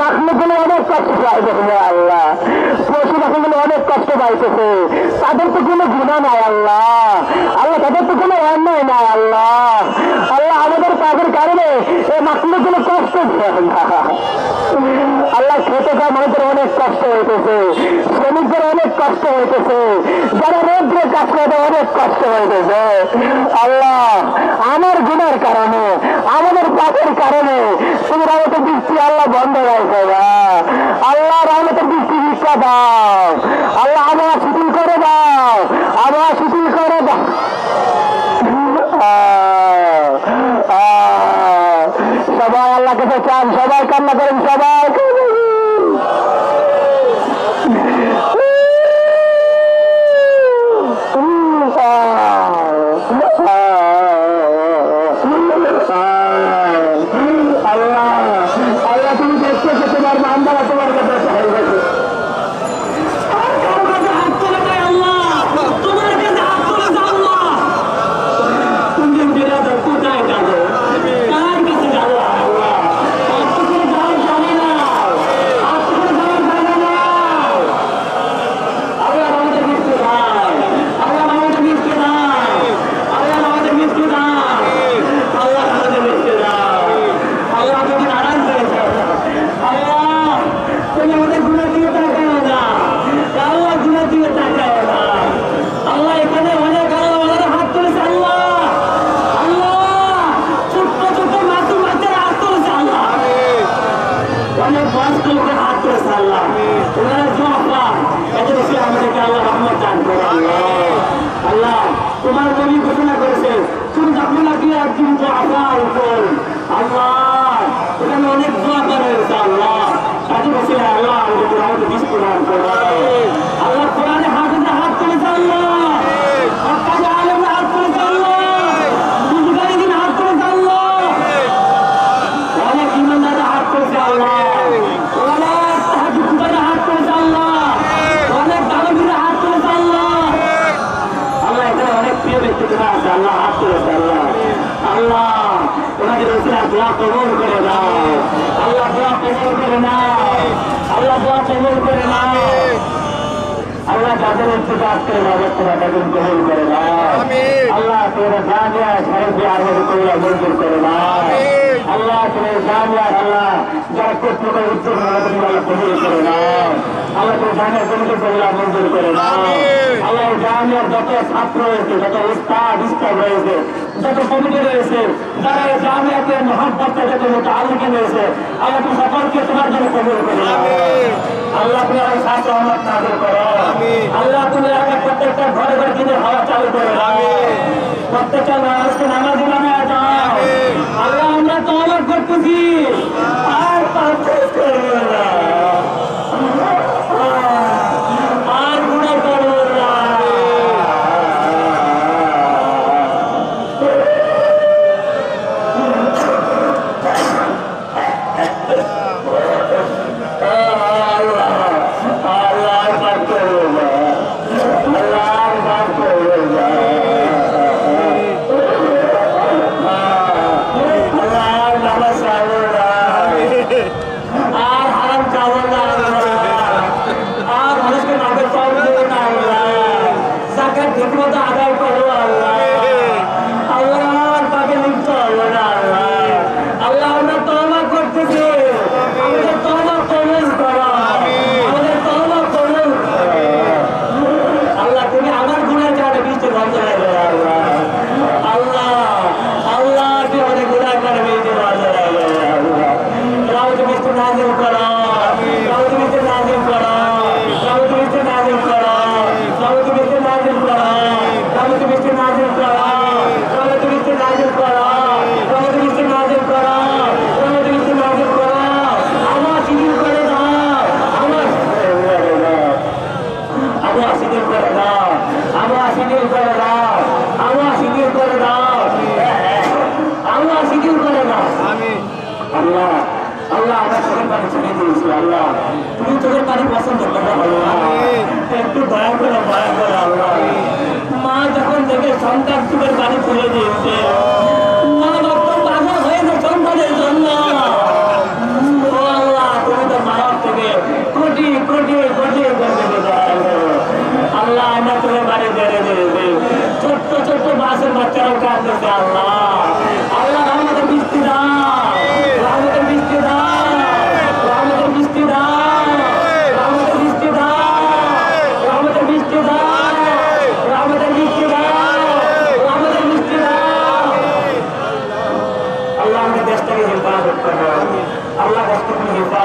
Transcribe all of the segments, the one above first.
মাখলুকগুলো অনেক কষ্ট পাইতেছে আল্লাহ, পশু পাখিগুলো অনেক কষ্ট পাইতেছে, তাদের তো কোনো গুনাহ নাই আল্লাহ, আল্লাহ তাদের তো কোনো অন্যায় নাই আল্লাহ, আল্লাহ আমাদের পাপের কারণে এই মাখলুকগুলো কষ্ট দেয় আল্লাহ। খেতে খাওয়া মানুষের অনেক কষ্ট হইতেছে, শ্রমিকদের অনেক কষ্ট হইতেছে, যারা রৌদ্রে কাজ করে অনেক কষ্ট হইতেছে আল্লাহ। আমার গুনার কারণে, আমাদের পাপের কারণে তুমি রহমতের বৃষ্টি আল্লাহ বন্ধ রাখবে না আল্লাহ, রহমতের বৃষ্টি ভিক্ষা দাও আল্লাহ, আবহাওয়া শিথিল করে দাও, আবহাওয়া শিথিল করে দাও। সবাই আল্লাহ কাছে চান, সবাই কান্না করেন, সবাই আল্লাহ আল্লাহ তুমি দেখতে তোমার বান্দারা তোমার কাছে হয়ে গেছে। তোমার নবী ঘোষণা করেছে তুমি যখন নাকি একদিন দোয়ার উপর আল্লাহ এখানে অনেক দোয়া করেছে আল্লাহ, সাথে বসে আল্লাহ আমাদের বিস্ফোরণ করে আল্লাহ, কোরআনে হাফেজে হাত করেছে আল্লাহ, হক্কাজে আলেমে হাত করেছে আল্লাহ, বুজুর্গানে দিন হাত করেছে আল্লাহ, অনেক ইমানদারে হাত করেছে আল্লাহ, অনেক তাহাজ্জুদে হাত করেছে আল্লাহ, অনেক দানবীরে হাত করেছে আল্লাহ। আল্লাহ এখানে অনেক প্রিয় ব্যক্তি তোমার আছে আল্লাহ, হাত করেছে আল্লাহ, আল্লাহ ওনাদের রসুলের দোয়া কবুল করে দাও আল্লাহ, দোয়া কবুল করে নাও আল্লাহ, দোয়া কবুল করে নাও আল্লাহ, যাদের ইন্তজার করে বাবার তোরা তাদের কবুল করে নাও আল্লাহ, তোরা জামিয়া সাহেব আরবের কবুল মঞ্জুর করে নাও আল্লাহ, তোরা জামিয়া আল্লাহ যারা কর্তৃপক্ষ উদ্যোগ আল্লাহ কবুল করে নাও আল্লাহ, তোর জামিয়ার কমিটি কবুল মঞ্জুর করে নাও আল্লাহ, জামিয়ার যত ছাত্র রয়েছে, যত উস্তাদ রয়েছে, যত কমিটি রয়েছে, যারা এই জামিয়াতে মহাব্বতে যত মুতাআল্লিক রয়েছে আল্লাহ, তুমি সকলকে তোমার জন্য কবুল করে নাও আল্লাহ, তুমি আমার সাথে রহমত নাযিল করো আল্লাহ, তুমি প্রত্যেকটা ঘরে ঘরে দিনের হাওয়া চালু করে দাও, প্রত্যেকটা মানুষকে নামাজি বানায় দাও আল্লাহ, আমরা তওবা করতেছি আর পারতেছি না আর গুনাহ করব না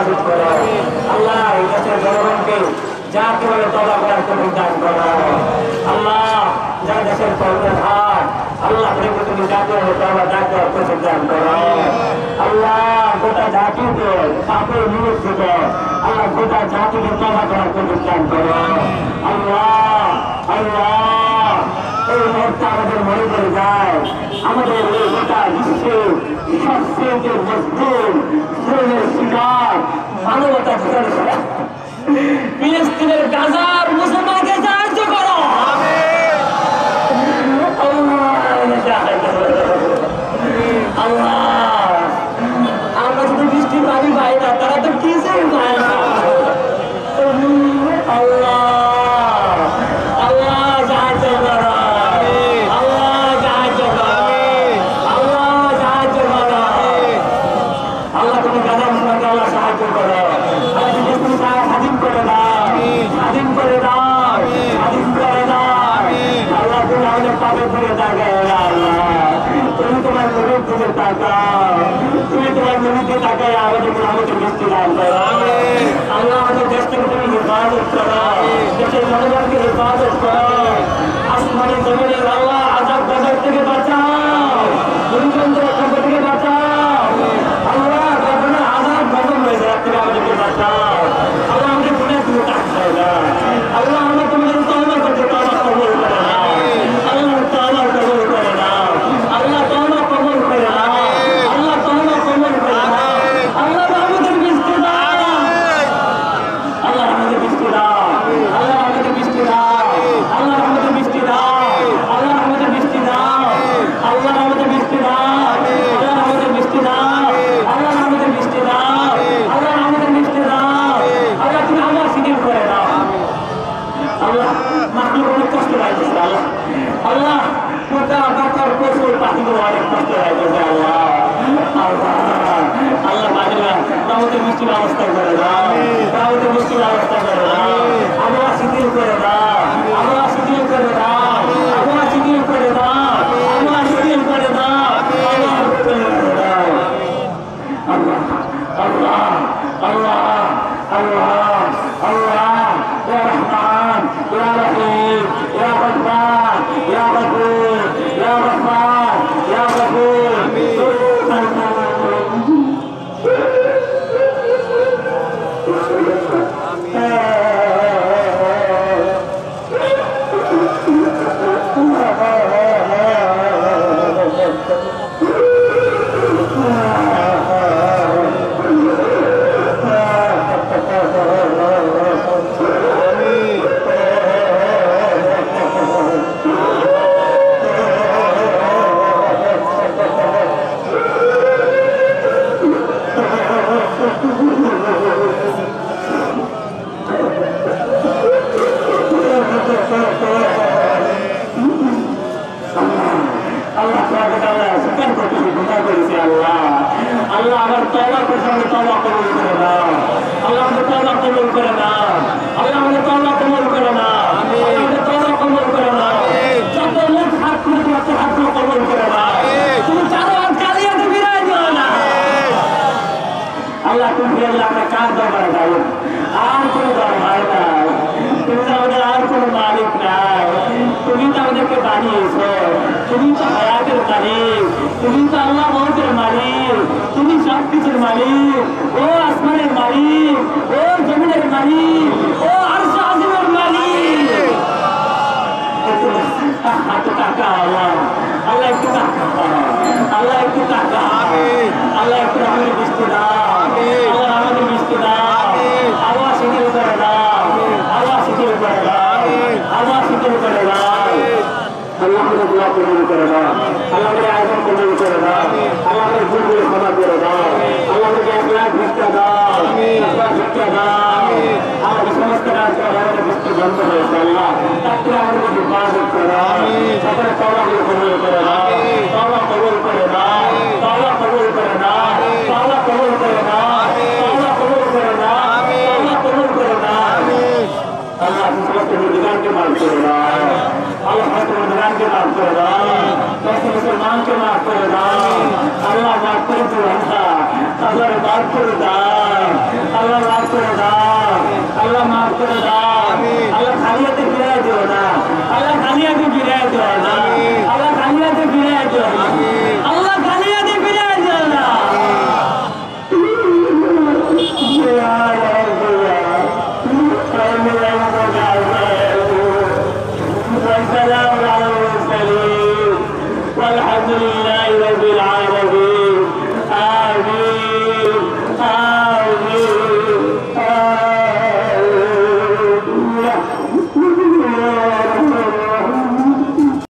হেফাজত করো আল্লাহ। এই দেশের জনগণকে যাকে বলে তওবা করার তৌফিক দান করো আল্লাহ। যারা দেশের কর্মধার আল্লাহ তুমি যাকে বলে তওবা করার তৌফিক দান করো আল্লাহ। গোটা জাতিকে পাপের বিরুদ্ধে আল্লাহ গোটা জাতিকে তওবা করার তৌফিক দান করো আল্লাহ। আল্লাহ এই মুহূর্তে আমাদের মনে পড়ে যায় আমাদের এই গোটা বিশ্বের সবচেয়ে মজবুত শ্রমের শিকার মানবতা ফিলিস্তিনের গাজার মুসলমানকে সাহায্য করো আল্লাহ। আমরা শুধু বৃষ্টির পানি পাই না, তারা তো কিছুই পায় না আল্লাহ। আল্লাহ সাহায্য করো আল্লাহ, সাহায্য করো আল্লাহ, সাহায্য করো আল্লাহ। তুমি গাজা মুসলমানকে আল্লাহ সাহায্য করো আল্লাহ। তুমি স্বাধীন করে দাও, স্বাধীন করে দাও, স্বাধীন করে দাও আল্লাহ। তুমি আমাদের পাপে ফিরে তাকাও আল্লাহ। তুমি তোমার নবীর দিকে তাকাও, তুমি তোমার নবীকে তাকাও আমাদেরকে আমাদের বৃষ্টি দান করো আল্লাহ। আমাদের দেশটাকে তুমি হেফাজত করো, দেশের জনগণকে হেফাজত করো। আসমানি জমিনের আল্লাহ আযাব গজব থেকে বাঁচাও, ভূমিকম্পের খবর থেকে বাঁচাও আল্লাহ। গজবের আযাব গজব হয়ে যায় থেকে আমাদেরকে বাঁচাও আল্লাহ। আমাদের গুনাহ তুমি তাকাও না আল্লাহ। আমরা তোমাদের তওবা করতে তওবা কবুল করে নাও আল্লাহ, তওবা কবুল করে নাও আল্লাহ, তওবা কবুল করে নাও আল্লাহ, তওবা কবুল করে নাও আল্লাহ। আমাদের বৃষ্টি দাও আল্লাহ, আমাদের বৃষ্টি দাও আল্লাহ, আমাদের বৃষ্টি দাও আল্লাহ, আমাদের বৃষ্টি দাও আল্লাহ, আমাদের বৃষ্টি দাও আল্লাহ, আমাদের বৃষ্টি দাও আল্লাহ, আমাদের বৃষ্টি দাও আল্লাহ, আমাদের বৃষ্টি দাও আল্লাহ, আমাদের বৃষ্টি দাও আল্লাহ। তুমি আল্লাহ শিথিল করে দাও আল্লাহ। মাটির অনেক কষ্ট লাগতেছে আল্লাহ। আল্লাহ পোকা পাতার পশুর পাখিগুলো অনেক কষ্ট লাগতেছে আল্লাহ। আল্লাহ আল্লাহ বাজিরা তাহলে বৃষ্টির ব্যবস্থা করে দাও, তাহলে বৃষ্টির ব্যবস্থা করে দাও। আবহাওয়া শিথিল করে দাও, আবহাওয়া শিথিল করে দাও, আবহাওয়া শিথিল করে দাও, আবহাওয়া শিথিল করে দাও, আবহাওয়া শিথিল করে দাও আল্লাহ। আল্লাহ আল্লাহ আল্লাহ আল্লাহ ইয়া রহমান ইয়া রহিম ইয়া রহমান ইয়া গফুর ইয়া রহমান ইয়া গফুর আল্লাহ আমার তওবা করতে তওবা কবুল করে নাও আল্লাহ। আমাদের তওবা কবুল করে নাও আল্লাহ, আমাদের তওবা কবুল করে নাও আল্লাহ, আমাদের তওবা কবুল করে নাও। যত লোক হাত তুলে তত হাত কবুল করে নাও। তুমি চারো হাত চালিয়ে তো বিরাজ দিও না আল্লাহ। তুমি আল্লাহ আমরা কার দরবারে যাবো? আর কোনো দরবার নাই, তুমি তো আমাদের আর কোনো মালিক নাই। তুমি তো আমাদেরকে বানিয়েছো, তুমি তো হায়াতের মালিক, তুমি তো আল্লাহ মৌতের মালিক, তুমি সব কিছুর মালিক। ও আসমানের মালিক, ও জমিনের মালিক, ও আরশ আজিমের মালিক। একটু টাকা আল্লাহ, আল্লাহ একটু টাকা, আল্লাহ একটু টাকা, আল্লাহ একটু আমাদের বৃষ্টি দাও আল্লাহ, আমাদের বৃষ্টি দাও। আল্লাহ শিথিল করে দাও, আল্লাহ শিথিল করে দাও, আল্লাহ শিথিল করে দাও। আল্লাহ আমাদের দোয়া কবুল করে দাও, আল্লাহ আমাদের আয়োজন কবুল করে দাও, আল্লাহ আমাদের ভুলগুলো ক্ষমা করে দাও, আল্লাহ আমাদেরকে 1 লাখ ভিক্ষা দাও, ভিক্ষা দাও। আমাদের সমস্ত কাজ করে আমাদের বৃষ্টি বন্ধ হয়েছে আল্লাহ, তার আমাদের হেফাজত করো। সকলে তওবাগুলো কবুল করে দাও, তওবা কবুল করে দাও, তওবা কবুল করে দাও, তওবা কবুল করে দাও, তওবা কবুল করে দাও, তওবা কবুল করে দাও আল্লাহ। সমস্ত মুর্দিগানকে মাফ করে দাও আল্লাহ, সমস্ত মুর্দিগানকে মাফ করে দাও, সমস্ত মুসলমানকে মাফ করে দাও আল্লাহ। মাফ করে দাও আল্লাহ, তাদের মাফ করে দাও